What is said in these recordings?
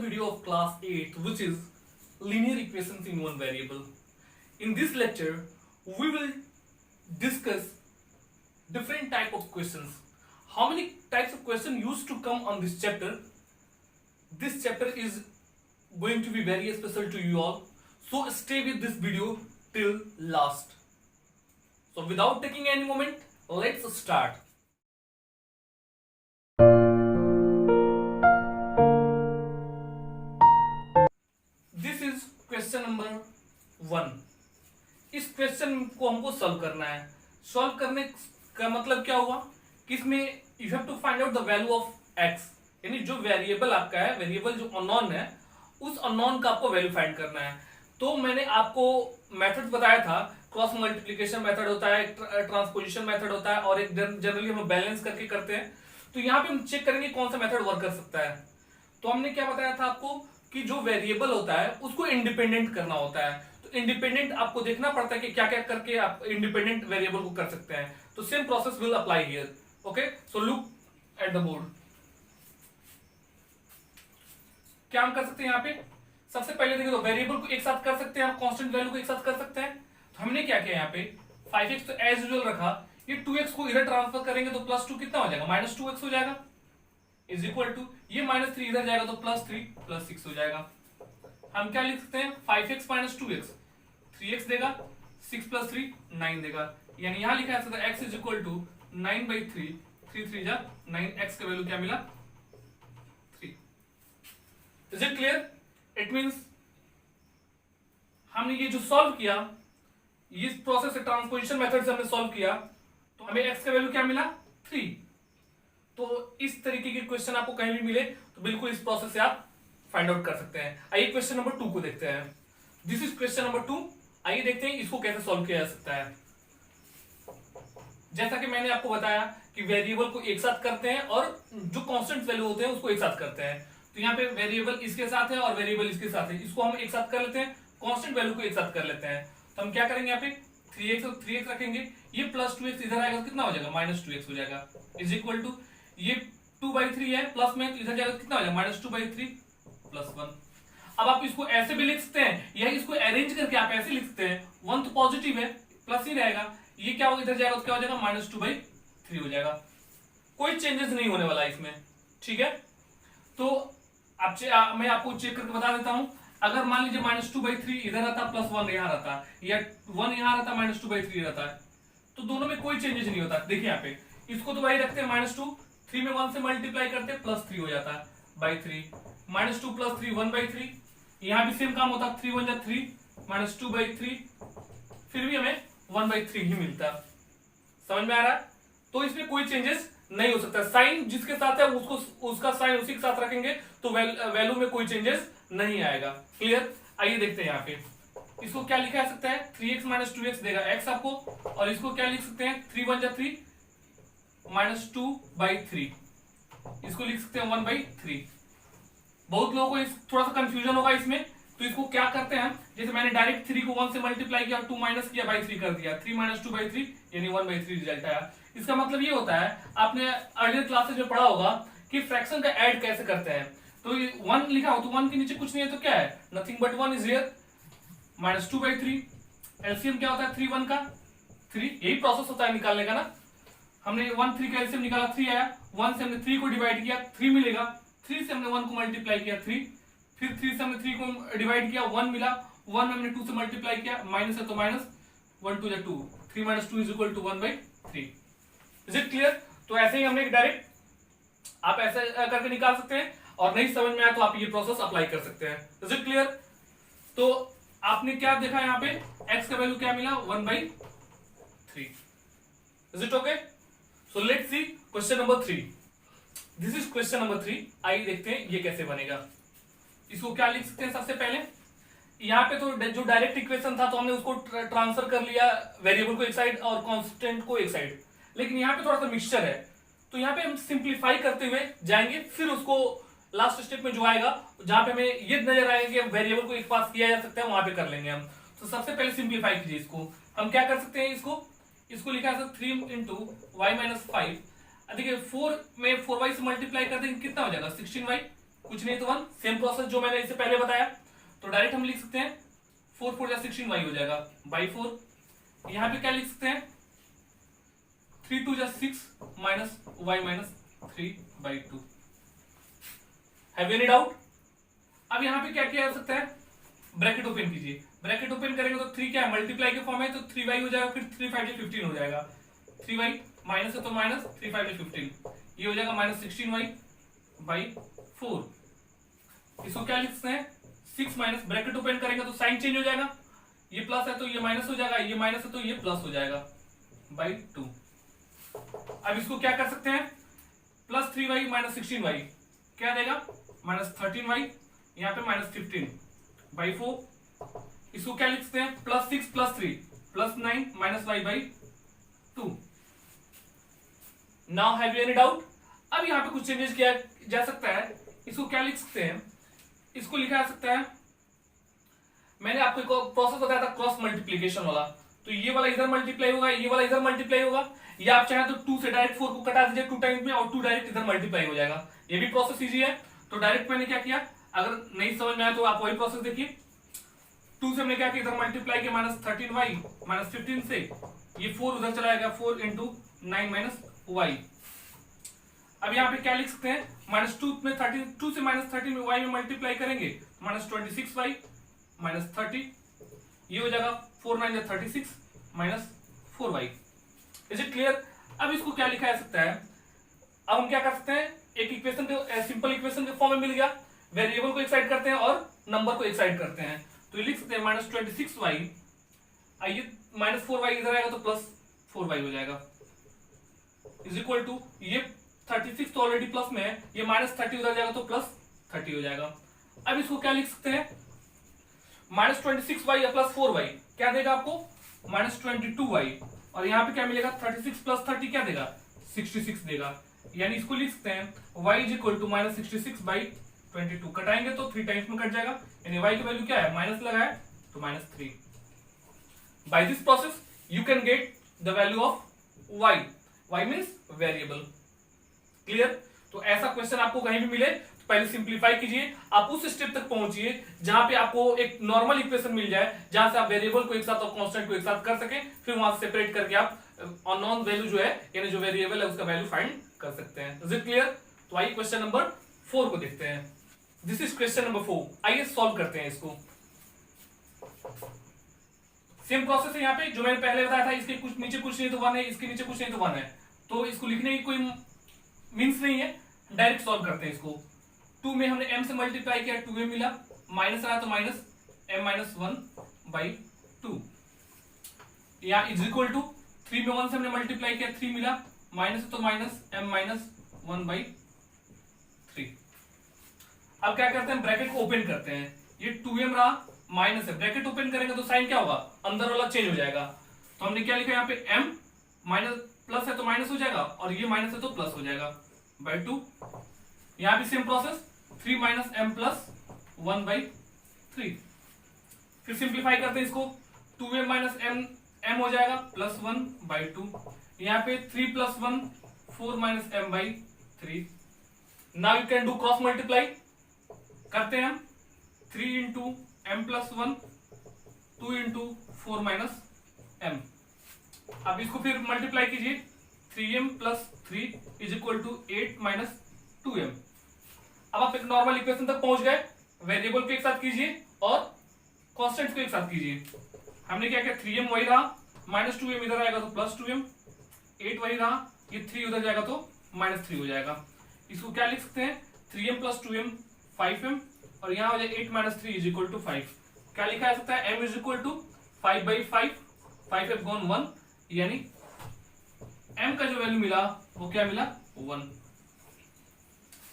video of class 8, which is linear equations in one variable. In this lecture, we will discuss different type of questions. How many types of questions used to come on this chapter? This chapter is going to be very special to you all. So stay with this video till last. So without taking any moment, let's start. This is question number 1. इस question को हमको solve करना है. Solve करने का मतलब क्या हुआ कि इसमें you have to find out the value of x, यानी जो वेरिएबल आपका है, वेरिएबल जो अननोन है, उस अननोन का आपको वैल्यू फाइंड करना है. तो मैंने आपको मेथड बताया था. क्रॉस मल्टीप्लिकेशन मेथड होता है, ट्रांसपोजिशन मेथड होता है, और एक जनरली हम बैलेंस करके करते हैं. तो यहाँ पे हम चेक करेंगे कौन सा मेथड वर्क कर सकता है. तो हमने क्या बताया था आपको कि जो वेरिएबल होता है उसको इंडिपेंडेंट करना होता है. तो इंडिपेंडेंट आपको देखना पड़ता है कि क्या क्या करके आप इंडिपेंडेंट वेरिएबल को कर सकते हैं. तो same process will apply here. Okay, so look at the board. क्या हम कर सकते हैं यहाँ पे? सबसे पहले देखिए, तो वेरिएबल को एक साथ कर सकते हैं, हम कांस्टेंट वैल्यू को एक साथ कर सकते हैं. तो हमने क्या किया यहाँ पे, 5x तो एज यूजुअल रखा. ये 2x को इधर ट्रांसफर करेंगे तो +2 कितना हो जाएगा, -2x हो जाएगा. इज इक्वल टू ये -3 इधर जाएगा तो +3 +6 हो जाएगा. हम क्या लिख सकते हैं, 5x - 2x 3x देगा, 6 + 3 9 देगा. यानी यहां लिखा है x इज इक्वल टू 9/3. 3 3 जा 9. x का वैल्यू क्या मिला, 3. Is it clear? It means हमने ये जो सॉल्व किया, ये प्रोसेस से ट्रांसपोजिशन मेथड से हमने सॉल्व किया, तो हमें x का वैल्यू क्या मिला, 3. तो इस तरीके के क्वेश्चन आपको कहीं भी मिले तो बिल्कुल इस प्रोसेस से आप फाइंड आउट कर सकते हैं. आइए क्वेश्चन नंबर 2 को देखते हैं. This is question number 2. आइए देखते हैं इसको कैसे सॉल्व किया जा सकता है. जैसा कि मैंने आपको बताया कि वेरिएबल को एक साथ करते हैं और जो कांस्टेंट वैल्यू होते हैं उसको एक साथ करते हैं. तो यहाँ पे वेरिएबल इसके साथ है और वेरिएबल इसके साथ है, इसको हम एक साथ कर लेते हैं, कांस्टेंट वैल्यू को एक साथ कर लेते हैं. तो हम क्या करेंगे, यहाँ पे 3x रखेंगे, ये +2x इधर आएगा तो कितना हो जाएगा, -2x हो जाएगा. इज इक्वल टू ये 2/3 है, प्लस में इधर जाएगा तो कितना हो जाएगा, -2/3 + 1. अब आप इसको ऐसे भी लिख सकते हैं या इसको अरेंज करके आप ऐसे लिख सकते हैं. 1 तो पॉजिटिव है, प्लस ही रहेगा. ये क्या होगा, इधर जाएगा तो क्या हो जाएगा, -2/3 हो जाएगा. कोई चेंजेस नहीं होने वाला इसमें. ठीक है, तो मैं आपको चेक करके बता देता हूं. अगर मान लीजिए -2/3 इधर आता, +1 यहां रहता, या 1 यहां रहता, -2/3 रहता, तो दोनों में कोई चेंजेस नहीं होता. देखिए यहाँ पे इसको तो वही रखते हैं, -2, 3 में 1 से मल्टीप्लाई करते हैं, +3 हो जाता है /3. -2 + 3 1/3. यहां भी सेम काम होता, 3 1 जा 3, -2/3, फिर भी हमें 1/3 ही मिलता. समझ में आ रहा है? तो इसमें कोई चेंजेस नहीं हो सकता. साइन जिसके साथ है उसका साइन उसी के साथ रखेंगे तो वैल्यू में कोई चेंजेस नहीं आएगा. क्लियर? आइए देखते हैं यहाँ पे इसको क्या लिखा जा सकता है. 3x - 2x देगा x आपको, और इसको क्या लिख सकते हैं, 3 1 जा 3, -2/3. इसको लिख सकते हैं 1/3. बहुत लोगों को थोड़ा सा कंफ्यूजन होगा इसमें. तो इसको क्या करते हैं, जैसे मैंने डायरेक्ट 3 को 1 से मल्टीप्लाई किया, 2 माइनस किया, /3 कर दिया, 3 - 2/3 यानी 1/3 रिजल्ट आया. इसका मतलब ये होता है, आपने अर्लियर क्लासेस में पढ़ा होगा कि फ्रैक्शन का ऐड कैसे करते हैं. तो 1 लिखा हो तो 1 के नीचे कुछ नहीं है तो क्या है, nothing but 1 is here, -2/3. LCM क्या होता है 3 1 का, 3. यही प्रोसेस होता है निकालने का ना. हमने 1 3 का एलसीएम निकाला, 3 आया. 1 से हमने 3 को डिवाइड किया, 3 मिलेगा. 3 से हमने 1 को मल्टीप्लाई किया, 3. फिर 3 से हमने 3 को डिवाइड किया, 1 मिला. 1 में हमने 2 से मल्टीप्लाई किया, माइनस है तो माइनस, 1 2 2, 3 - 2 = 1/3. Is it clear? तो ऐसे ही हमने डायरेक्ट आप ऐसे करके निकाल सकते हैं, और नहीं समझ में आया तो आप ये प्रोसेस अप्लाई कर सकते हैं. Is it clear? तो आपने क्या देखा यहाँ पे, x का वैल्यू क्या मिला, 1/3. Is it okay? So let's see question number 3. This is question number 3. आइए देखते हैं ये कैसे बनेगा. इसको क्या लिख सकते हैं, सबसे पहले यहाँ पे तो जो डायरेक्ट इक्वेशन था तो हमने उसको ट्रांसफर कर लिया, वेरिएबल को एक साइड और कांस्टेंट को एक साइड. लेकिन यहाँ पे थोड़ा सा मिक्सचर है, तो यहाँ पे हम सिंप्लीफाई करते हुए जाएंगे. फिर उसको लास्ट स्टेप में जो आएगा, जहां पे हमें ये नजर आएगा कि वेरिएबल को एक पास किया जा सकता है, वहां पे कर लेंगे हम. तो सबसे पहले सिंप्लीफाई कीजिए इसको. हम क्या कर सकते हैं, इसको लिखा है 3 × y - 5. देखिए 4 में 4y से मल्टीप्लाई कर देंगे, कितना हो जाएगा, 16y. कुछ नहीं तो 1, सेम प्रोसेस जो मैंने इससे पहले बताया। तो डायरेक्ट हम लिख सकते हैं 4 4 16 वाई हो जाएगा बाई 4। यहां पे क्या लिख सकते हैं 3 2 6 minus Y minus 3 by 2। Have any doubt? अब यहां पे क्या किया जा सकता है, ब्रैकेट ओपन कीजिए। ब्रैकेट ओपन करेंगे तो 3 क्या है, मल्टीप्लाई के फॉर्म है, तो 3y हो जाएगा, फिर 3 5 15 हो जाएगा। 3y माइनस है तो माइनस, 3 5 15, ये हो जाएगा माइनस 16y बाई 4। इसको क्या लिख सकते हैं 6 माइनस, ब्रैकेट ओपन करेंगे तो साइन चेंज हो जाएगा, ये प्लस है तो ये माइनस हो जाएगा, ये माइनस है तो ये प्लस हो जाएगा बाई 2। अब इसको क्या कर सकते हैं, प्लस 3y माइनस 16y क्या देगा, माइनस 13y, यहाँ पे माइनस 15 बाई 4। इसको क्या लिख सकते हैं plus 6 plus 3 plus 9 minus y by 2। Now have you any doubt? अब यहाँ पे कुछ चेंजेस किया जा सकता है। इसको क्या लिख सकते हैं, इसको लिखा जा सकता है, मैंने आपको एक प्रोसेस बताया था क्रॉस मल्टीप्लीकेशन वाला, तो ये वाला इधर मल्टीप्लाई होगा, ये वाला इधर मल्टीप्लाई होगा, या आप चाहे तो 2 से डायरेक्ट 4 को कटा दीजिए 2 टाइम्स में और 2 डायरेक्ट इधर मल्टीप्लाई हो जाएगा। ये भी प्रोसेस इजी है। तो डायरेक्ट मैंने क्या किया, अगर नहीं समझ में आया तो आप वही प्रोसेस देखिए। 2 से हमने क्या किया, इधर मल्टीप्लाई किया माइनस 13y माइनस 15 से, ये 4 उधर चला जाएगा, 4 इंटू 9 माइनस y। अब यहाँ पे क्या लिख सकते हैं, माइनस 2 में 2 से माइनस 13 में y में मल्टीप्लाई करेंगे माइनस 26y माइनस 30, ये हो जाएगा 4 9 36 minus 4y। Is it clear? अब इसको क्या लिखा जा सकता है, अब हम क्या कर सकते हैं, एक इक्वेशन के सिंपल इक्वेशन के फॉर्म में मिल गया, वेरिएबल को एक साइड करते हैं और नंबर को एक साइड करते हैं, तो ये लिख सकते हैं माइनस 26y, आइए माइनस 4y इधर आएगा तो प्लस 4y हो जाएगा, इज इक्वल टू, ये 36 तो ऑलरेडी प्लस में है, ये माइनस 30 उधर जाएगा तो प्लस 30 हो जाएगा। अब इसको क्या लिख सकते हैं, माइनस 26y या प्लस 4y क्या देगा आपको, माइनस 22y, और यहाँ पे क्या मिलेगा 36 प्लस 30 क्या देगा, 66 देगा। यानी इसको लिख सकते हैं y is equal to minus 66 by 22, कटाएंगे तो 3 टाइम्स में कट जाएगा, यानी y की वैल्यू क्या है, माइनस लगा है तो minus 3। By this process you can get the value of y, y means variable. Clear? तो ऐसा क्वेश्चन आपको कहीं भी मिले तो पहले सिंप्लीफाई कीजिए, आप उस स्टेप तक पहुंचिए जहां पे आपको एक नॉर्मल इक्वेशन मिल जाए, जहां से आप वेरिएबल को एक साथ और कांस्टेंट को एक साथ कर सकें, फिर वहां से सेपरेट करके आप अननोन वैल्यू जो है, यानी जो वेरिएबल है उसका वैल्यू फाइंड कर सकते हैं। Is it clear? तो आइए क्वेश्चन नंबर 4 को देखते हैं। This is question number 4। आइए सॉल्व करते हैं इसको। सेम प्रोसेस है यहाँ पे जो मैंने पहले बताया था, इसके कुछ नीचे कुछ नहीं तो 1 है, इसके नीचे कुछ नहीं तो 1 है, तो इसको लिखने की कोई मीन्स नहीं है, डायरेक्ट सॉल्व करते हैं इसको। 2 में हमने m से मल्टीप्लाई किया 2m मिला, माइनस आया तो माइनस m माइनस 1 बाई 2, यहाँ इज इक्वल टू 3 में 1 से हमने मल्टीप्लाई किया 3 मिला, माइनस तो माइनस m माइनस 1 बाई 3। अब क्या करते हैं, ब्रैकेट को ओपन करते हैं, ये 2m रहा, माइनस है, ब्रैकेट ओपन करेंगे तो साइन क्या होगा, अंदर वाला चेंज हो जाएगा, तो हमने क्या लिखा यहाँ पे m माइनस, प्लस है तो माइनस हो जाएगा, और ये माइनस है तो प्लस हो जाएगा बाई 2। यहां भी same process, 3 minus m plus 1 by 3। फिर सिंप्लीफाई करते हैं इसको, 2m माइनस m हो जाएगा प्लस 1 बाई 2, यहाँ पे 3 plus 1 4 minus m by 3। Now you can do cross multiply, करते हैं हम, 3 into m plus 1 2 into 4 minus m। अब इसको फिर मल्टीप्लाई कीजिए, 3m plus 3 is equal to 8 minus 2m। अब आप एक नॉर्मल इक्वेशन तक पहुंच गए, वेरिएबल को एक साथ कीजिए और कांस्टेंट को एक साथ कीजिए। हमने क्या किया, 3m वही रहा, माइनस 2m इधर आएगा तो प्लस 2m, 8 वही रहा, ये 3 उधर जाएगा तो माइनस 3 हो जाएगा। इसको क्या लिख सकते हैं, 3m प्लस 2m 5m, और यहाँ हो जाए 8 माइनस 3 इज इक्वल टू 5। क्या लिखा जा सकता है, m is equal to 5 by 5, 5 gone 1, यानी m का जो वैल्यू मिला वो क्या मिला, 1।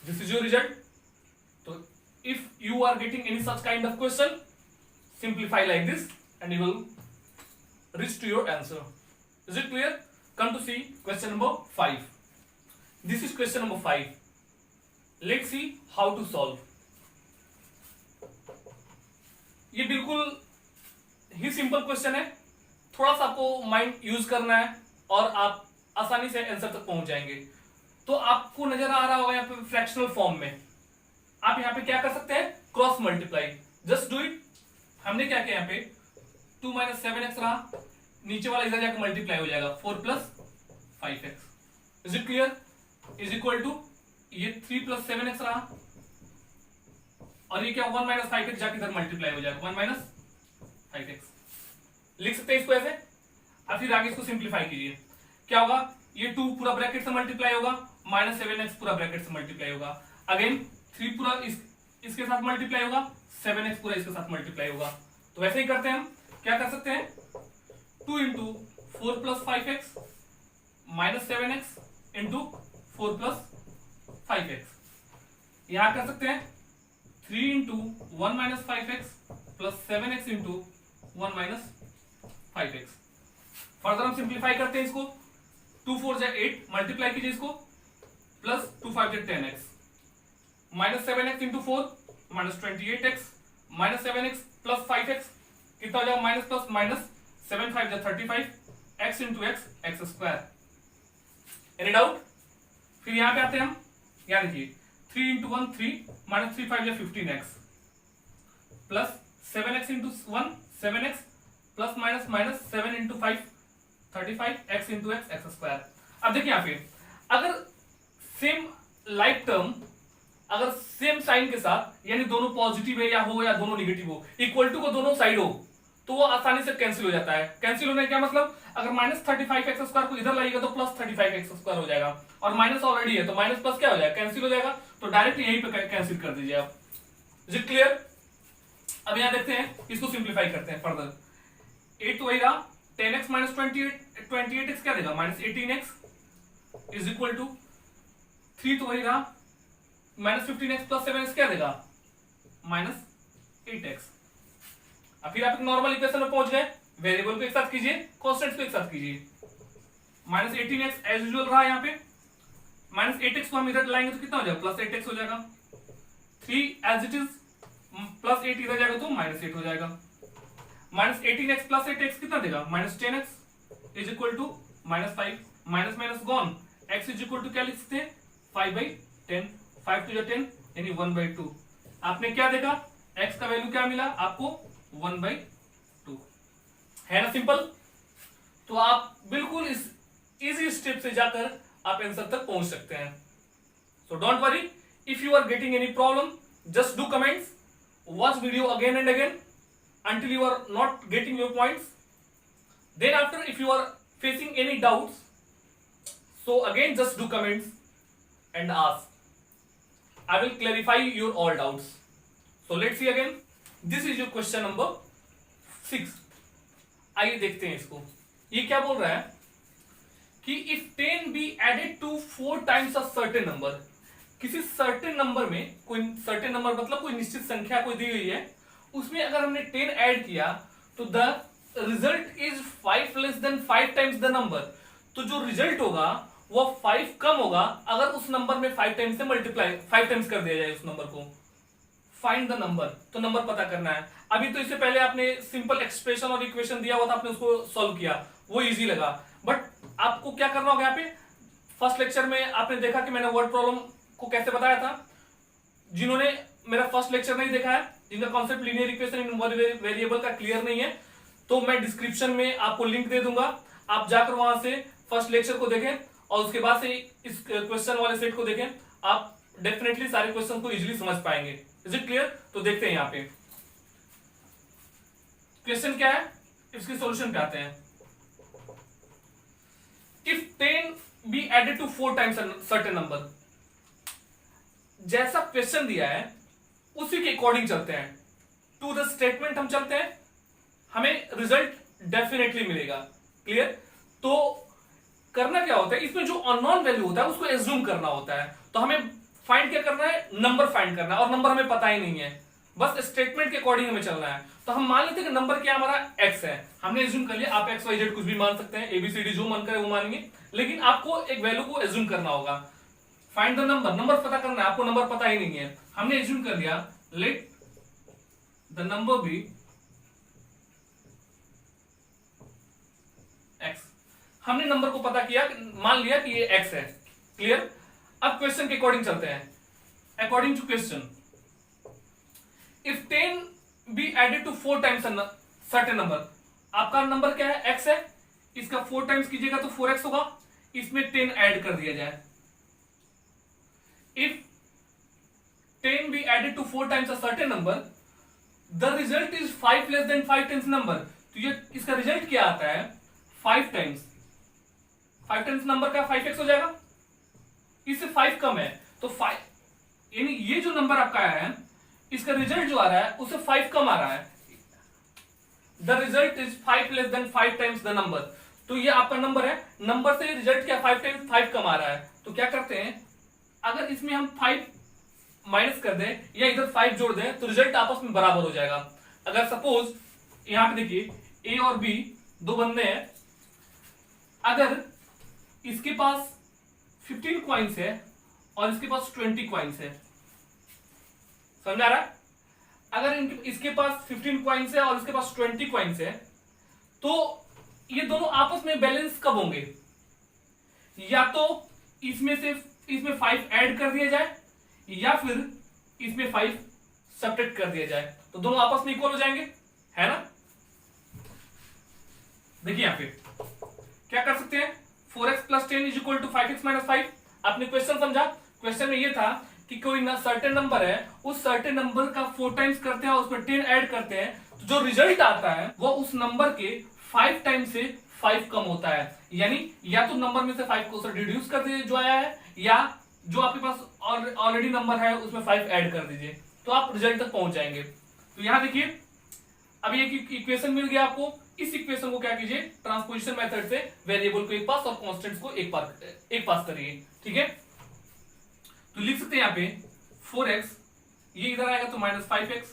This is your result. तो if you are getting any such kind of question, simplify like this and you will reach to your answer. Is it clear? Come to see question number 5। This is question number 5। Let's see how to solve. ये बिल्कुल ही simple question है, थोड़ा सा आपको mind use करना है और आप आसानी से आंसर तक पहुंच जाएंगे। तो आपको नजर आ रहा होगा यहाँ पे फ्रैक्शनल फॉर्म में, आप यहाँ पे क्या कर सकते हैं, cross multiply, just do it. हमने क्या किया यहाँ पे 2 - 7x रहा, नीचे वाला इधर जाकर मल्टीप्लाई हो जाएगा 4 + 5x। Is it clear? Is equal to ये 3 + 7x रहा और ये क्या 1 - 5x जाके इधर मल्टीप्लाई हो जाएगा 1 - 5x। लिख सकते हैं इसको ऐसे। अब फिर आगे इसको सिंप्लीफाई कीजिए, क्या होगा, ये 2 पूरा ब्रैकेट से मल्टीप्लाई होगा, -7x पूरा ब्रैकेट से मल्टीप्लाई होगा, अगेन 3 पूरा इसके साथ मल्टीप्लाई होगा, 7x पूरा इसके साथ मल्टीप्लाई होगा। तो वैसे ही करते हैं हम, क्या कर सकते हैं 2 × 4 + 5x -7x × 4 + 5x। यहां कर सकते हैं 3 × 1 - 5x + 7x × 1 - 5x। फर्दर हम सिंप्लीफाई करते हैं इसको, 2 4 = 8, मल्टीप्लाई कीजिए इसको, plus 2 5 = 10x, -7x × 4 -28x, -7x + 5x कितना हो जाएगा, minus plus minus, 7 5 = 35, x × x x²। Any doubt? फिर यहां पे आते हैं हम, याद रखिए 3 × 1 3, -3 5 = 15x, plus 7x × 1 7x, plus minus minus 7 × 5 35, x × x x²। अब देखिए यहां पे अगर सेम लाइक टर्म अगर सेम साइन के साथ, यानी दोनों पॉजिटिव है या हो या दोनों निगेटिव हो, इक्वल टू को दोनों साइड हो, तो वो आसानी से कैंसिल हो जाता है। कैंसिल होने का क्या मतलब, अगर -35x² को इधर लाइएगा तो +35x² हो जाएगा, और माइनस ऑलरेडी है तो माइनस प्लस क्या हो जाएगा, कैंसिल हो जाएगा। तो डायरेक्ट यहीं पे कैंसिल कर दीजिए आप। Is it clear? अब यहां देखते हैं, इसको सिंप्लीफाई करते हैं फर्दर। 8 वही रहा, 10x - 28x क्या देगा, -18x इज इक्वल टू 3 तो वही रहा, -15x + 7x क्या देगा, -8x। अब फिर आप एक नॉर्मल इक्वेशन में पहुंच गए, वेरिएबल को एक साथ कीजिए, कांस्टेंट्स को एक साथ कीजिए। -18x एज यूजुअल रहा यहाँ पे, -8x को हम इधर लाएंगे तो कितना हो जाएगा, +8x हो जाएगा। 3 एज इट इज, +8 इधर जाएगा तो -8 हो जाएगा। -18x + 8x कितना देगा, -10x is equal to -5, minus minus gone, x is equal to क्या लिख सकते हैं, 5/10, 5 × 10 यानी 1/2। आपने क्या देखा, x का वैल्यू क्या मिला आपको, 1/2 है ना, सिंपल। तो आप बिल्कुल इस इजी स्टेप से जाकर आप आंसर तक पहुंच सकते हैं। So don't worry, if you are getting any problem just do comments, watch video again and again until you are not getting your points. Then after, if you are facing any doubts, so again just do comments and ask. I will clarify your all doubts. So let's see again. This is your question number 6. आइए देखते हैं इसको। ये क्या बोल रहा है कि if 10 be added to 4 times a certain number, किसी certain नंबर में, कोई certain नंबर मतलब कोई निश्चित संख्या कोई दी हुई है, उसमें अगर हमने 10 ऐड किया तो the result is 5 less than 5 times the number. तो जो रिजल्ट होगा वो 5 कम होगा अगर उस नंबर में 5 टाइम्स से मल्टीप्लाई 5 टाइम्स कर दिया जाए उस नंबर को। फाइंड द नंबर, तो नंबर पता करना है। अभी तो इससे पहले आपने सिंपल एक्सप्रेशन और इक्वेशन दिया हुआ था, आपने उसको सॉल्व किया, वो इजी लगा। बट आपको क्या करना होगा, यहाँ पे फर्स्ट लेक्चर में आपने देखा कि मैंने वर्ड प्रॉब्लम को कैसे बताया था। जिन्होंने मेरा फर्स्ट लेक्चर नहीं देखा है, जिनका concept linear equation in one variable का क्लियर नहीं है, तो मैं डिस्क्रिप्शन में आपको लिंक दे दूंगा, आप जाकर वहां से फर्स्ट लेक्चर को देखें और उसके बाद से इस क्वेश्चन वाले सेट को देखें। आप डेफिनेटली सारे क्वेश्चन को इजीली समझ पाएंगे। Is it clear? तो देखते हैं यहाँ पे क्वेश्चन क्या है, इसके सॉल्यूशन पे आते हैं। If 10 be added to 4 times certain number, जैसा क्वेश्चन दिया है उसी के अकॉर्डिंग चलते हैं, टू द स्टेटमेंट हम चलते हैं, हमें रिजल्ट डेफिनेटली मिलेगा। क्लियर? तो करना क्या होता है, इसमें जो अननोन वैल्यू होता है उसको एज्यूम करना होता है। तो हमें फाइंड क्या करना है, नंबर फाइंड करना है, और नंबर हमें पता ही नहीं है, बस स्टेटमेंट के अकॉर्डिंग हमें चलना है। तो हम मान लेते हैं कि नंबर क्या हमारा x है, हमने एज्यूम कर लिया। आप x y z कुछ भी मान सकते हैं, ABCD जो मन करे वो मानेंगे, लेकिन आपको एक वैल्यू को एज्यूम करना होगा। फाइंड द नंबर, नंबर पता करना है, आपको नंबर पता ही नहीं है, हमने एज्यूम कर लिया let the number be x। हमने नंबर को पता किया, मान लिया कि ये x है। क्लियर? अब क्वेश्चन के अकॉर्डिंग चलते हैं, according to question. If 10 be added to 4 times certain number, आपका नंबर क्या है x है, इसका 4 टाइम्स कीजिएगा तो 4x होगा, इसमें 10 ऐड कर दिया जाए। If 10 be added to 4 times a certain number, the result is 5 less than 5 times number, तो ये इसका रिजल्ट क्या आता है 5 टाइम्स नंबर का 5x हो जाएगा, इससे 5 कम है तो 5, यानी ये जो नंबर आपका आया है इसका रिजल्ट जो आ रहा है उससे 5 कम आ रहा है, the result is 5 less than 5 times the number, तो ये आपका नंबर है, नंबर से रिजल्ट क्या 5 टाइम्स 5 कम आ रहा है, तो क्या करते हैं अगर इसमें हम 5 माइनस कर दें या इधर 5 जोड़ दें तो रिजल्ट आपस में बराबर हो जाएगा। अगर सपोज यहां पे देखिए ए और बी दो बंदे हैं, अगर इसके पास 15 कॉइन्स है और इसके पास 20 कॉइन्स है, समझ आ रहा है? अगर इसके पास 15 कॉइन्स है और इसके पास 20 कॉइन्स है तो ये दोनों आपस में बैलेंस कब होंगे, या तो इसमें 5 ऐड कर दिया जाए या फिर इसमें 5 सब्ट्रैक्ट कर दिया जाए, तो दोनों आपस में इक्वल हो जाएंगे, है ना? देखिए यहां पे क्या कर सकते हैं, 4x plus 10 is equal to 5x minus 5। आपने क्वेश्चन समझा, क्वेश्चन में ये था कि कोई ना सर्टेन नंबर है, उस सर्टेन नंबर का 4 टाइम्स करते हैं और उसमें 10 ऐड करते हैं, तो जो रिजल्ट आता है वो उस नंबर के 5 टाइम्स से 5 कम होता है, यानी या तो नंबर में से 5 को रिड्यूस कर दीजिए जो आया है, या जो आपके पास ऑलरेडी नंबर है उसमें 5 ऐड कर दीजिए, तो आप रिजल्ट तक पहुंच जाएंगे। तो यहां देखिए अभी एक इक्वेशन मिल गया आपको, इस इक्वेशन को क्या कीजिए ट्रांसपोजिशन मेथड से वेरिएबल को एक पास और कांस्टेंट्स को एक पास करिए, ठीक है? तो लिख सकते हैं यहां पे 4x, ये इधर आएगा तो माइनस 5x,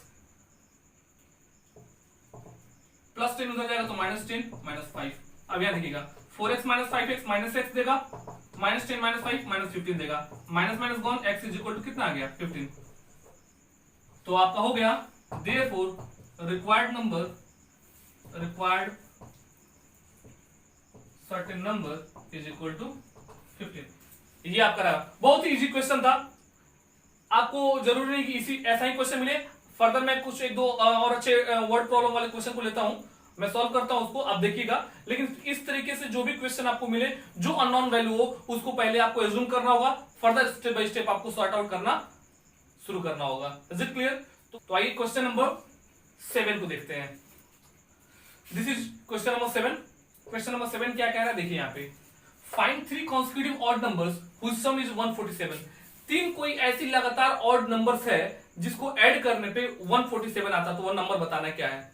प्लस 10 उधर जाएगा तो माइनस 10 माइनस 5। अब यहां देखिएगा 4x minus 5x minus x देगा, माइनस 10 माइनस 5 माइनस 15 देगा, minus minus gone, x is equal to कितना आ गया 15। तो आपका हो गया therefore required certain number is equal to 15। ये आपका रहा, बहुत ही इजी क्वेश्चन था, आपको जरूरी नहीं कि इसी ऐसा ही क्वेश्चन मिले, फर्दर मैं कुछ एक दो और अच्छे वर्ड प्रॉब्लम वाले क्वेश्चन को लेता हूं, मैं सॉल्व करता हूं उसको, आप देखिएगा। लेकिन इस तरीके से जो भी क्वेश्चन आपको मिले, जो अननोन वैल्यू हो उसको पहले आपको एज्यूम करना होगा, फर्दर स्टेप बाय स्टेप आपको सॉर्ट आउट करना शुरू करना होगा। Is it clear? तो आइए क्वेश्चन नंबर 7 को देखते हैं। This is question number 7। Question number 7 क्या कह रहा है देखिए यहाँ पे, find 3 consecutive odd numbers whose sum is 147। 3 कोई ऐसी लगातार ऑड नंबर्स है जिसको ऐड करने पे 147 आता, तो वो नंबर बताना क्या है।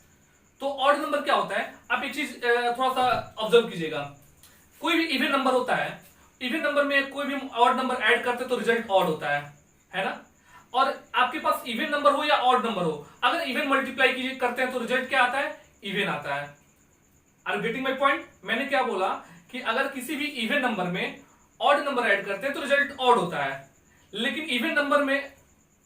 तो ऑड नंबर क्या होता है, आप एक चीज थोड़ा सा ऑब्जर्व कीजिएगा, कोई भी इवन नंबर होता है, इवन नंबर में कोई भी ऑड नंबर ऐड करते तो रिजल्ट ऑड होता है ना? और आपके पास इवन नंबर हो या ऑड नंबर हो, अगर इवन मल्टीप्लाई कीजिए करते हैं तो रिजल्ट क्या आता है, इवन आता है। Are you getting my point? मैंने क्या बोला कि अगर किसी भी इवन नंबर में ऑड नंबर ऐड करते हैं तो रिजल्ट ऑड होता है, लेकिन इवन नंबर में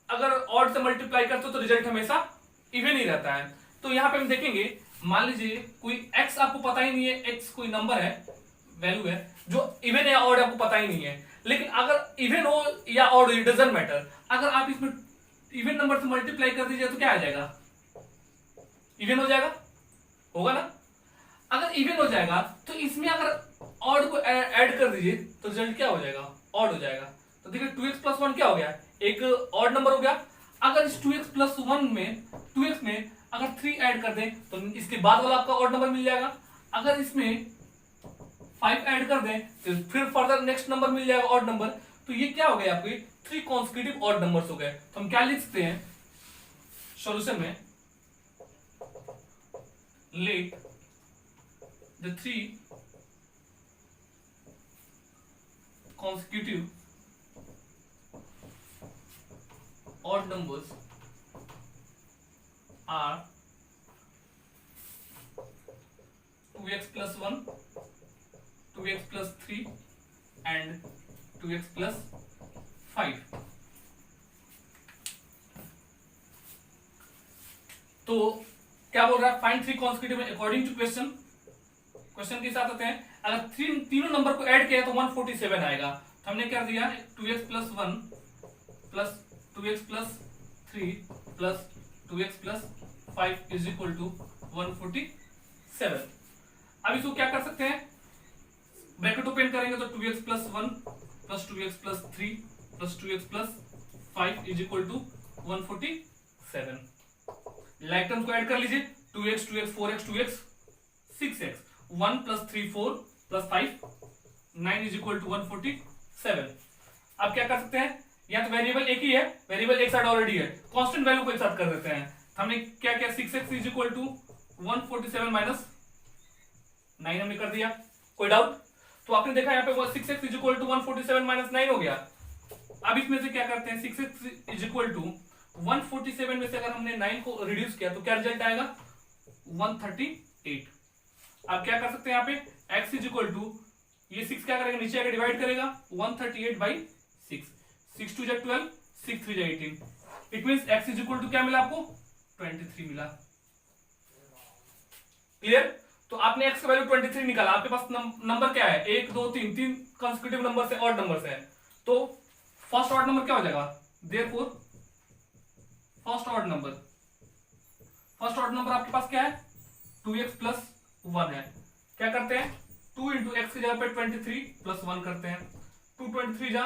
अगर ऑड से मल्टीप्लाई करते हो तो रिजल्ट हमेशा इवन ही रहता है। तो यहां पे हम देखेंगे, मान लीजिए कोई x आपको पता ही नहीं है, x कोई नंबर है, वैल्यू है जो इवन या ऑड आपको पता ही नहीं है, लेकिन अगर इवन हो या ऑड, इट डजंट मैटर, अगर आप इसमें इवन नंबर से मल्टीप्लाई कर दीजिए तो क्या आ जाएगा, इवन हो जाएगा, होगा ना? अगर इवन हो जाएगा तो इसमें अगर ऑड को ऐड कर दीजिए तो रिजल्ट क्या हो जाएगा, ऑड हो जाएगा। तो देखिए 2x प्लस 1 क्या हो गया, एक ऑड नंबर हो गया। अगर इस 2x प्लस 1 में 2x में अगर 3 ऐड कर दें तो इसके बाद वाला आपका ऑड नंबर मिल जाएगा। अगर इसमें 5 ऐड कर दें तो फिर फर्दर नेक्स्ट नंबर मिल जाएगा ऑड नंबर। तो ये क्या हो गया, आपके 3 कॉन्सेक्यूटिव ऑड नंबर्स हो गए। तो हम क्या लिख सकते हैं सॉल्यूशन में, let the 3 consecutive odd numbers are 2x plus 1, 2x plus 3 and 2x plus 5। तो क्या बोल रहा है, find 3 consecutive according to question. Question के साथ आते हैं, अगर तीनों नंबर को ऐड किया तो 147 आएगा। तो हमने क्या दिया, 2x plus 1 plus 2x plus 3 plus 2x plus 5 is equal to 147। अब इसको क्या कर सकते हैं, ब्रैकेट ओपन करेंगे तो 2x plus 1 plus 2x plus 3 plus 2x plus 5 is equal to 147। Like terms को ऐड कर लीजिए, 2x 2x 4x 2x 6x, 1 plus 3 4 plus 5 9 is equal to 147। अब क्या कर सकते हैं, या तो वेरिएबल एक ही है, वेरिएबल एक साइड ऑलरेडी है, कांस्टेंट वैल्यू को एक साथ कर देते हैं। हमने क्या किया, 6x is equal to 147 minus 9 हमने कर दिया। कोई डाउट? तो आपने देखा यहाँ पे 6x is equal to 147 minus 9 हो गया। अब इसमें से क्या करते हैं, 6x इज इक्वल टू 147 में से अगर हमने 9 को रिड्यूस किया तो क्या रिजल्ट आएगा, 138। अब क्या कर सकते हैं यहाँ पे, x इज इक्वल टू ये 6 क्या करेगा, नीचे आकर डिवाइड करेगा 138 बाई 6, 6 2 जा 12, 6 3 जा 18। It means x is equal to क्या मिला आपको, 23 मिला। क्लियर? तो आपने x का वैल्यू 23 निकाला, आपके पास नंबर क्या है, 1 2 3, 3 कंसेक्यूटिव नंबर से ऑड नंबर है, तो फर्स्ट ऑड नंबर क्या हो जाएगा, देयरफॉर फर्स्ट ऑड नंबर आपके पास क्या है, 2x प्लस 1 है। क्या करते हैं, 2 इंटू एक्स की जगह पे 23 प्लस 1 करते हैं, 2 23 जा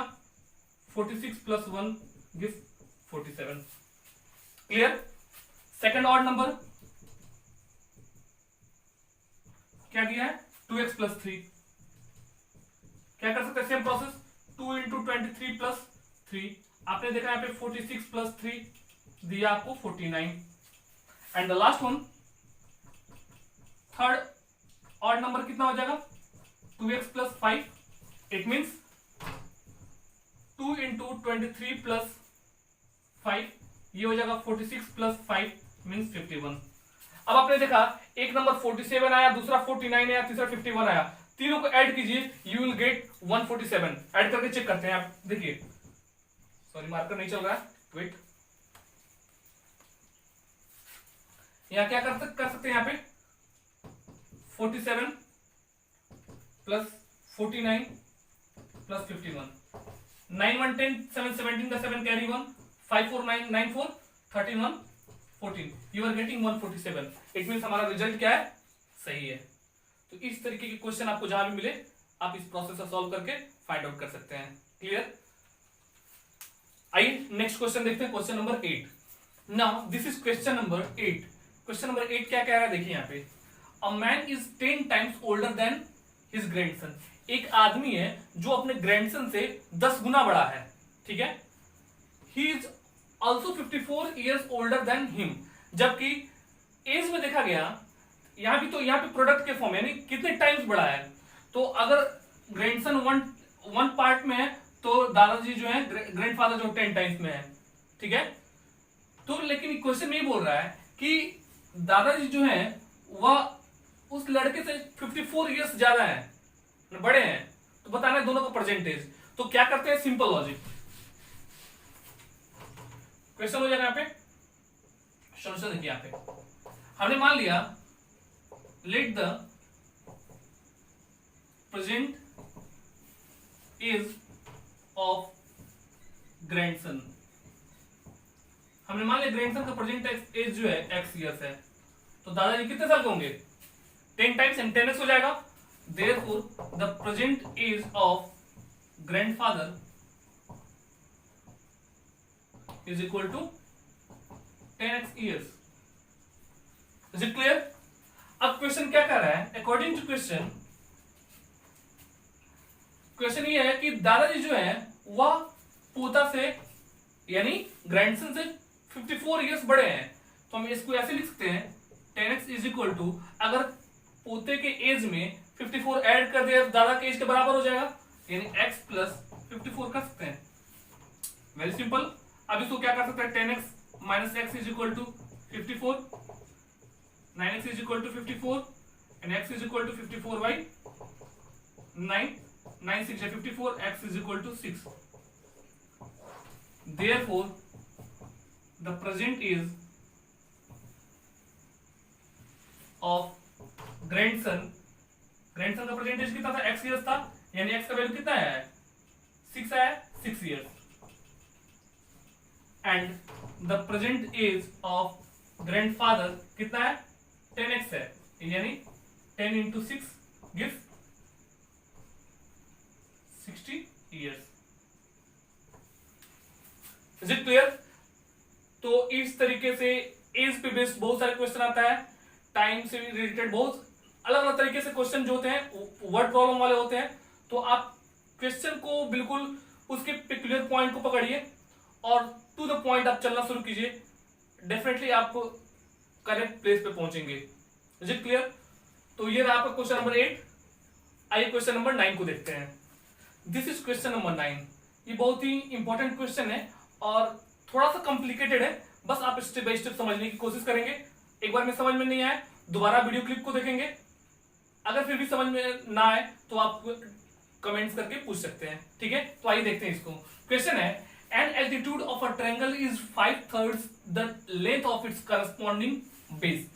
46 plus 1 give 47। Clear? Second odd number क्या दिया है, 2x प्लस 3। क्या कर सकते हैं, सेम प्रोसेस, 2 इंटू 23 प्लस 3। आपने देखा यहाँ पे 46 प्लस 3 दिया आपको 49। And the last one, third odd number कितना हो जाएगा, 2x plus 5। It means 2 into 23 plus 5, ये हो जाएगा 46 प्लस 5 मीन्स 51। अब आपने देखा एक नंबर 47 आया, दूसरा 49 आया, तीसरा 51 आया, तीनों को ऐड कीजिए, यू विल गेट 147। ऐड करके चेक करते हैं, आप देखिए, सॉरी मार्कर नहीं चल रहा है, वेट। यहां क्या कर सकते हैं, यहाँ पे 47 प्लस 49 प्लस 51, 9 1 10, 7 17 का 7 carry 1, 5 4 9 9 4 31 14, you are getting 147। It means हमारा रिजल्ट क्या है, सही है। तो इस तरीके के क्वेश्चन आपको जहां भी मिले आप इस प्रोसेस से सॉल्व करके फाइंड आउट कर सकते हैं। क्लियर? आइए नेक्स्ट क्वेश्चन देखते हैं, question number 8। Now this is question number 8। Question number 8 क्या कह रहा है, देखिए यहाँ पे, a man is 10 times older than his grandson. एक आदमी है जो अपने ग्रैंडसन से 10 गुना बड़ा है, ठीक है। He is also 54 years older than him. जबकि एज में देखा गया, यहां भी तो यहाँ पे प्रोडक्ट के फॉर्म यानी कितने टाइम्स बड़ा है, तो अगर ग्रैंडसन वन पार्ट में है तो दादाजी जो है, ग्रैंडफादर जो 10 टाइम्स में है, ठीक है। तो लेकिन क्वेश्चन में बोल रहा है कि दादाजी जो है वह उस लड़के से 54 ईयर्स ज्यादा है, बड़े हैं, तो बताना है दोनों का परसेंटेज। तो क्या करते हैं, सिंपल लॉजिक, क्वेश्चन हो जाएगा यहाँ पे, सोल्यूशन देखिए यहाँ पे, हमने मान लिया let the present age of grandson. हमने मान लिया ग्रैंडसन का प्रेजेंट एज जो है x ईयर्स है, तो दादाजी कितने साल के होंगे, 10 टाइम्स एंड 10x हो जाएगा। Therefore the present age of grandfather is equal to 10x years. Is it clear? अब क्वेश्चन क्या कर रहा है, अकॉर्डिंग टू क्वेश्चन ये है कि दादाजी जो है वह पोता से यानी ग्रैंडसन से 54 इयर्स बड़े हैं, तो हम इसको ऐसे लिख सकते हैं 10x इज इक्वल टू, अगर पोते के एज में 54 ऐड कर दिया तो दादा के एज के बराबर हो जाएगा, यानी x प्लस 54 कर सकते हैं। Very simple. अब इसको क्या कर सकते हैं, 10x minus x is equal to 54, 9x is equal to 54 and x is equal to 54 by 9, 9 6 54, x is equal to 6। Therefore the present age of grandson का प्रेजेंट एज कितना था, x इयर्स था, यानी x का value कितना है, 6 है, 6 years. And the present age of grandfather कितना है 10x है, यानी 10 into 6 gives 60 years। Is it clear? तो इस तरीके से एज पे बेस्ड बहुत सारे क्वेश्चन आता है, टाइम से रिलेटेड बहुत अलग अलग तरीके से क्वेश्चन जो होते हैं वर्ड प्रॉब्लम वाले होते हैं। तो आप क्वेश्चन को बिल्कुल उसके पेक्युलर पॉइंट को पकड़िए और टू द पॉइंट आप चलना शुरू कीजिए, डेफिनेटली आप करेक्ट प्लेस पे पहुंचेंगे। Is it clear? तो ये रहा आपका क्वेश्चन नंबर 8। आइए क्वेश्चन नंबर 9 को देखते हैं। This is question number 9। ये बहुत ही इंपॉर्टेंट क्वेश्चन है और थोड़ा सा कॉम्प्लिकेटेड है, बस आप स्टेप बाय स्टेप समझने की कोशिश करेंगे। एक बार में समझ में नहीं आए दोबारा वीडियो क्लिप को देखेंगे, अगर फिर भी समझ में ना आए तो आप कमेंट्स करके पूछ सकते हैं, ठीक है? तो आइए देखते हैं इसको। क्वेश्चन है an altitude of a triangle is 5/3 the length of its corresponding base.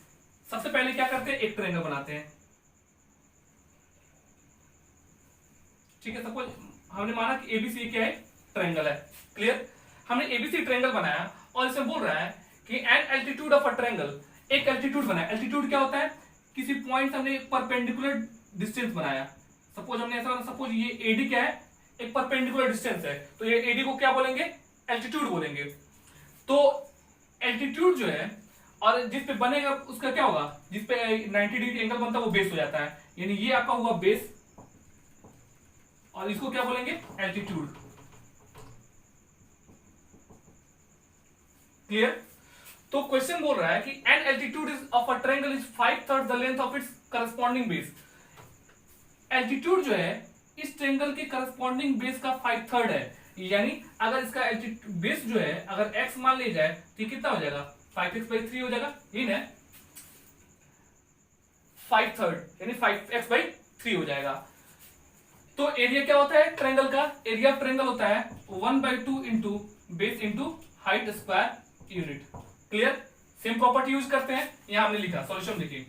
सबसे पहले क्या करते हैं, एक ट्रायंगल बनाते हैं, ठीक है? सपोज हमने माना कि एबीसी क्या है, ट्रायंगल है। क्लियर? हमने एबीसी ट्रायंगल बनाया और इसमें बोल रहा है कि an altitude of a triangle, एक एल्टीट्यूड बनाया। एल्टीट्यूड क्या होता है, किसी पॉइंट से हमने परपेंडिकुलर डिस्टेंस बनाया। सपोज हमने ऐसा, सपोज ये एडी क्या है, एक परपेंडिकुलर डिस्टेंस है, तो ये एडी को क्या बोलेंगे, एल्टीट्यूड बोलेंगे। तो एल्टीट्यूड जो है और जिस पे बनेगा उसका क्या होगा, जिस पे 90 डिग्री एंगल बनता है वो बेस हो जाता है, यानी ये आपका हुआ बेस और इसको क्या बोलेंगे, एल्टीट्यूड। क्लियर? तो क्वेश्चन बोल रहा है कि an altitude is of a triangle is 5/3 the length of its corresponding base. Altitude जो है इस ट्रायंगल के करस्पॉन्डिंग बेस का 5/3 है, यानी अगर इसका एल्टीट्यूड बेस जो है अगर x मान लिया जाए तो ये कितना हो जाएगा, 5x/3 हो जाएगा, ये ना 5/3 यानी 5x/3 हो जाएगा। तो एरिया क्या होता है ट्रायंगल का, एरिया ऑफ ट्रायंगल होता है 1/2 into base into height square unit. Clear? Same property use करते हैं, यहां हमने लिखा सॉल्यूशन देखिए,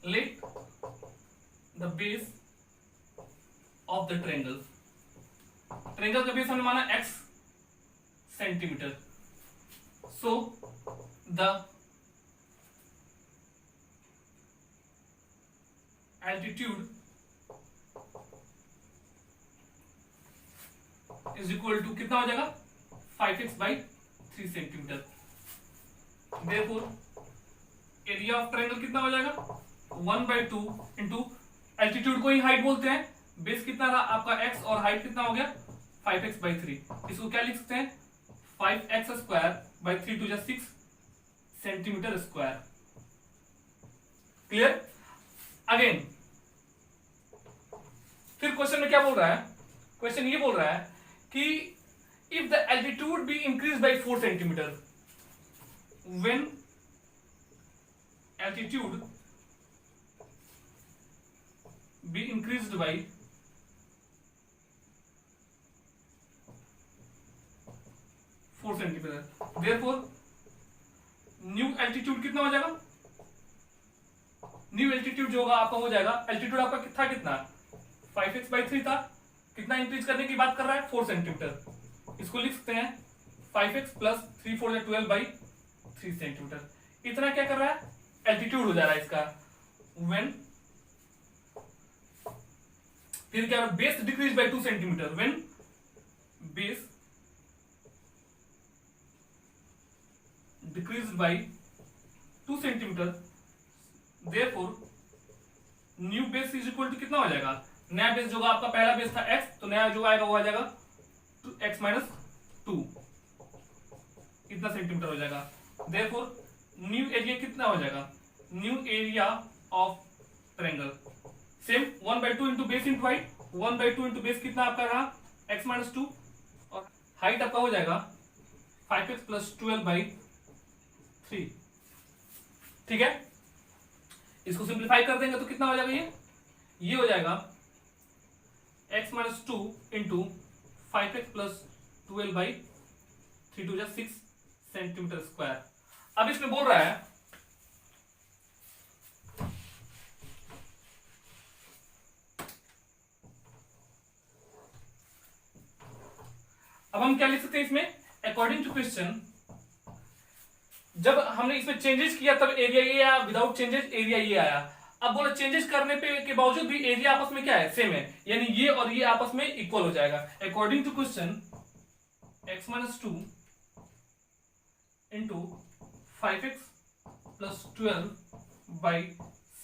let the base of the triangle, triangle का बेस हमने माना x centimetre, so the altitude is equal to कितना हो जाएगा, 5x/3 centimetre. Therefore area of triangle कितना हो जाएगा, 1/2 इंटू एल्टीट्यूड को ही हाइट बोलते हैं, बेस कितना रहा आपका x और हाइट कितना हो गया 5x/3। इसको क्या लिख सकते हैं, 5x² 3 × 6 centimetre square. Clear? Again फिर क्वेश्चन में क्या बोल रहा है, क्वेश्चन ये बोल रहा है कि if the altitude be increase by 4 centimetre, when altitude be increased by 4 centimetre, therefore new altitude कितना हो जाएगा, न्यू एल्टीट्यूड जो होगा आपका हो जाएगा, एल्टीट्यूड आपका था कितना 5x/3 था, कितना इंक्रीज करने की बात कर रहा है 4 सेंटीमीटर। इसको लिख सकते हैं 5x + 3 × 4 = 12/3 सेंटीमीटर। इतना क्या कर रहा है, एल्टीट्यूड हो जा रहा है इसका। व्हेन फिर क्या, base decrease by 2 centimetre, when base decrease by 2 centimetre, therefore new base is equal to कितना हो जाएगा, नया बेस जो आपका पहला बेस था x, तो नया जो आएगा वो आ जाएगा x - 2, कितना सेंटीमीटर हो जाएगा। देयरफॉर न्यू एरिया कितना हो जाएगा, new area of triangle same 1/2 into base into height, 1/2 into base कितना आपका रहा x - 2 और हाइट आपका हो जाएगा 5x + 12/3। ठीक है, इसको सिंप्लीफाई कर देंगे तो कितना हो जाएगा, ये हो जाएगा x - 2 into 5x + 12/3 × 6 centimetre square. अब इसमें बोल रहा है अब हम क्या लिख सकते हैं इसमें, अकॉर्डिंग टू क्वेश्चन जब हमने इसमें चेंजेस किया तब एरिया ये आया, विदाउट चेंजेस एरिया ये आया। अब बोला चेंजेस करने पे के बावजूद भी एरिया आपस में क्या है, सेम है, यानी ये और ये आपस में इक्वल हो जाएगा। According to question x minus 2 into 5x plus 12 by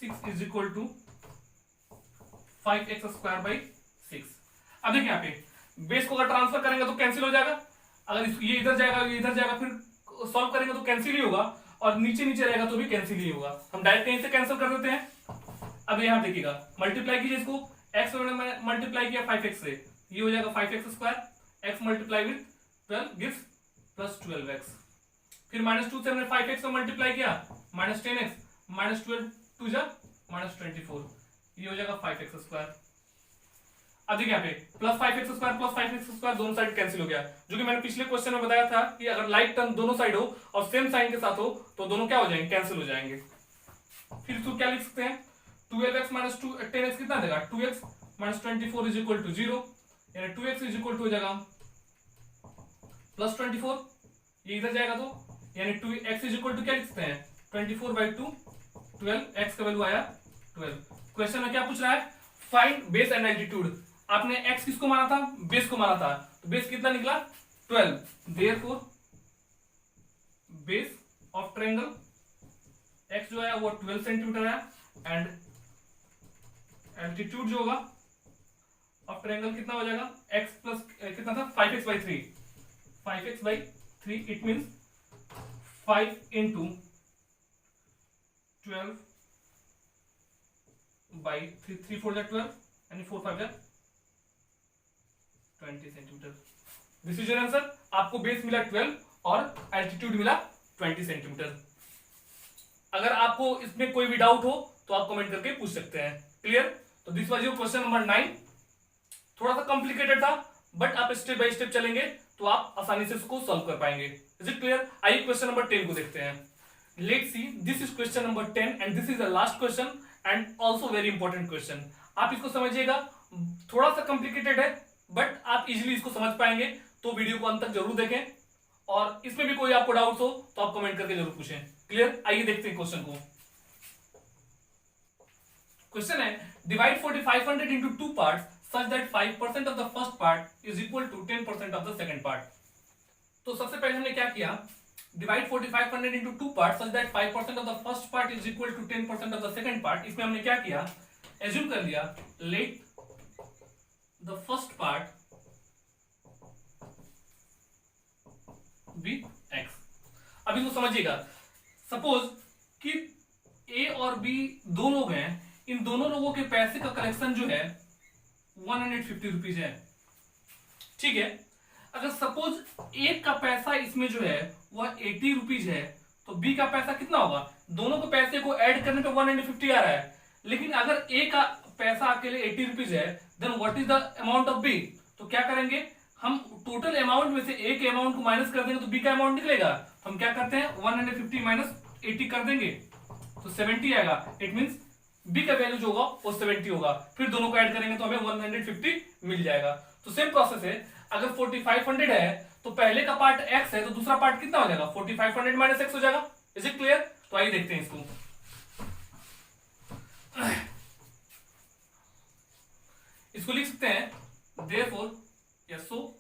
6 is equal to 5x square by 6। अब देखिए यहाँ पे बेस को अगर ट्रांसफर करेंगे तो कैंसिल हो जाएगा, अगर ये इधर जाएगा ये इधर जाएगा, फिर सॉल्व करेंगे तो कैंसिल ही होगा, और नीचे नीचे रहेगा तो भी कैंसिल ही होगा। हम डायरेक्ट यहीं से कैंसिल कर देते हैं। अब यहाँ देखिएगा मल्टीप्लाई कीजिए इसको, x में मल्टीप्लाई किया 5x से, ये हो जाएगा 5x square, x multiply with 12 gives plus 12x। फिर -2 से हमने 5x में मल्टीप्लाई किया, -10x, -12 2 जा -24, ये हो जाएगा 5x स्क्वायर। अब देखिए यहाँ पे plus 5x square plus 5x square दोनों साइड कैंसिल हो गया, जो कि मैंने पिछले क्वेश्चन में बताया था कि अगर लाइक टर्म दोनों साइड हो और सेम साइन के साथ हो तो दोनों क्या हो जाएंगे, कैंसिल हो जाएंगे। फिर इसको क्या लिख सकते हैं, 12x माइनस 10x कितना देगा, 2x minus 24 is equal to 0, यानी 2x इज इक्वल टू हो जाएगा प्लस 24, ये इधर जाएगा तो यानी 2x इज इक्वल टू क्या लिख सकते हैं 24/2, 12, x का वैल्यू आया 12। क्वेश्चन में क्या पूछ रहा है, फाइंड बेस एंड एल्टीट्यूड। आपने x किसको माना था, बेस को माना था, तो बेस कितना निकला 12, therefore base of triangle x जो है वो 12 सेंटीमीटर है, एंड एल्टीट्यूड जो होगा ऑफ ट्रायंगल कितना हो जाएगा, x प्लस कितना था 5x/3, 5x/3, it means 5 into 12 by 3 4 जा 12 यानी 4 5 जा 20 centimetre. This is your answer. आपको बेस मिला 12 और एल्टीट्यूड मिला 20 सेंटीमीटर। अगर आपको इसमें कोई भी डाउट हो तो आप कमेंट करके पूछ सकते हैं। क्लियर? तो this was your question number 9। थोड़ा सा कॉम्प्लिकेटेड था, बट आप स्टेप बाय स्टेप चलेंगे तो आप आसानी से उसको सॉल्व कर पाएंगे। Is it clear? आइए क्वेश्चन नंबर 10 को देखते हैं। Let's see, this is question number 10 and this is the last question and also very important question. आप इसको समझिएगा, थोड़ा सा कॉम्प्लिकेटेड है बट आप इजीली इसको समझ पाएंगे, तो वीडियो को अंत तक जरूर देखें, और इसमें भी कोई आपको डाउट हो तो आप कमेंट करके जरूर पूछें। क्लियर? आइए देखते हैं क्वेश्चन को। क्वेश्चन है, divide 4500 into 2 parts such that 5% of the first part is equal to 10% of the second part। तो सबसे पहले हमने क्या किया, divide 4500 into 2 parts such that 5% of the first part is equal to 10% of the second part। इसमें हमने क्या किया, एज्यूम कर लिया let the first part be x। अब इसको समझिएगा, सपोज कि ए और बी दो लोग हैं, इन दोनों लोगों के पैसे का कलेक्शन जो है 150 रुपीज है, ठीक है। अगर सपोज एक का पैसा इसमें जो है वह 80 रुपीज है, तो बी का पैसा कितना होगा, दोनों के पैसे को ऐड करने पे 150 आ रहा है, लेकिन अगर ए का पैसा अकेले 80 रुपीज है, then what is the amount of B. तो क्या करेंगे, हम टोटल अमाउंट में से ए के अमाउंट को माइनस कर देंगे तो बी का अमाउंट निकलेगा। हम क्या करते हैं 150 माइनस 80 कर देंगे तो 70 आएगा। इट मींस बी का वैल्यू जो होगा वो 70 होगा, फिर दोनों को ऐड करेंगे तो हमें 150 मिल जाएगा। तो सेम प्रोसेस है, अगर 4500 है तो पहले का पार्ट x है तो दूसरा पार्ट कितना हो जाएगा 4500 माइनस x हो जाएगा। Is it clear? तो आइए देखते हैं इसको। इसको लिख सकते हैं therefore yes, so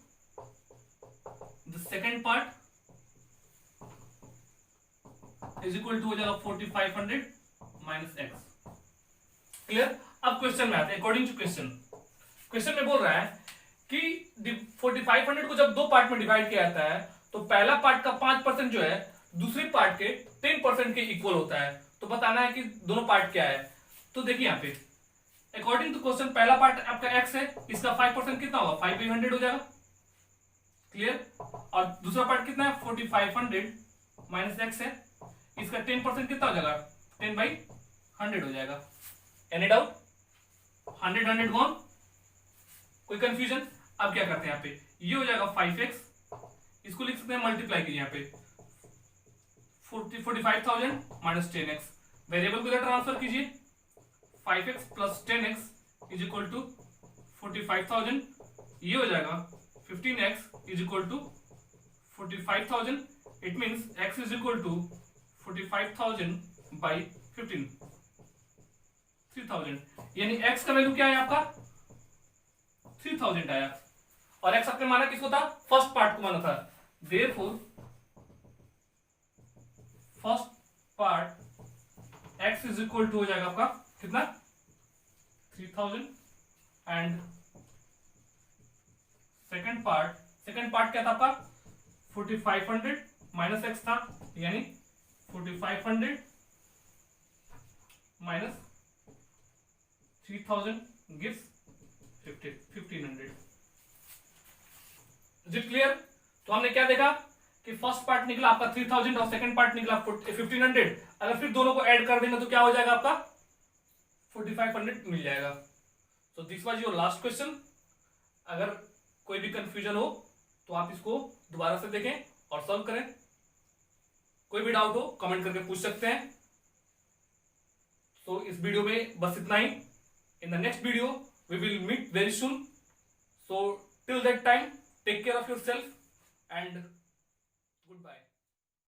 the second part is equal to हो जाएगा 4500 माइनस x। क्लियर? अब क्वेश्चन में आते हैं। अकॉर्डिंग टू क्वेश्चन में बोल रहा है कि 4500 को जब दो पार्ट में डिवाइड किया जाता है तो पहला पार्ट का 5% जो है दूसरे पार्ट के 10% के इक्वल होता है। तो बताना है कि दोनों पार्ट क्या है। तो देखिए यहाँ पे अकॉर्डिंग टू क्वेश्चन पहला पार्ट आपका x है, इसका 5% कितना होगा 5/100 हो जाएगा। क्लियर? और दूसरा पार्ट कितना है 4500 माइनस x है, इसका 10% कितना हो जाएगा 10/100 हो जाएगा। Any doubt? 100 गॉन? कोई कंफ्यूजन? अब क्या करते हैं, यहाँ पे ये हो जाएगा 5x, इसको लिख सकते हैं मल्टीप्लाई कीजिए यहाँ पे 45,000 माइनस 10x, वेरिएबल को इधर ट्रांसफर कीजिए 5x plus 10x is equal to 45,000, ये हो जाएगा 15x is equal to 45,000 it means x is equal to 45,000 by 15, 3,000, यानी x का वैल्यू क्या है आपका 3,000 आया, और x आपने माना किसको था, फर्स्ट पार्ट को माना था, therefore first part x is equal to हो जाएगा आपका कितना 3,000 एंड सेकंड पार्ट क्या था आपका 4,500 माइनस x था, यानी 4,500 minus 3,000 gives 1,500। Is it clear? तो हमने क्या देखा कि फर्स्ट पार्ट निकला आपका 3,000 और सेकंड पार्ट निकला 1,500, अगर फिर दोनों को ऐड कर देंगे तो क्या हो जाएगा आपका 4,500 मिल जाएगा। So this was your last question. अगर कोई भी कंफ्यूजन हो तो आप इसको दोबारा से देखें और सॉल्व करें। कोई भी डाउट हो कमेंट करके पूछ सकते हैं। तो इस वीडियो में बस इतना ही। In the next video we will meet very soon. So till that time take care of yourself and good bye.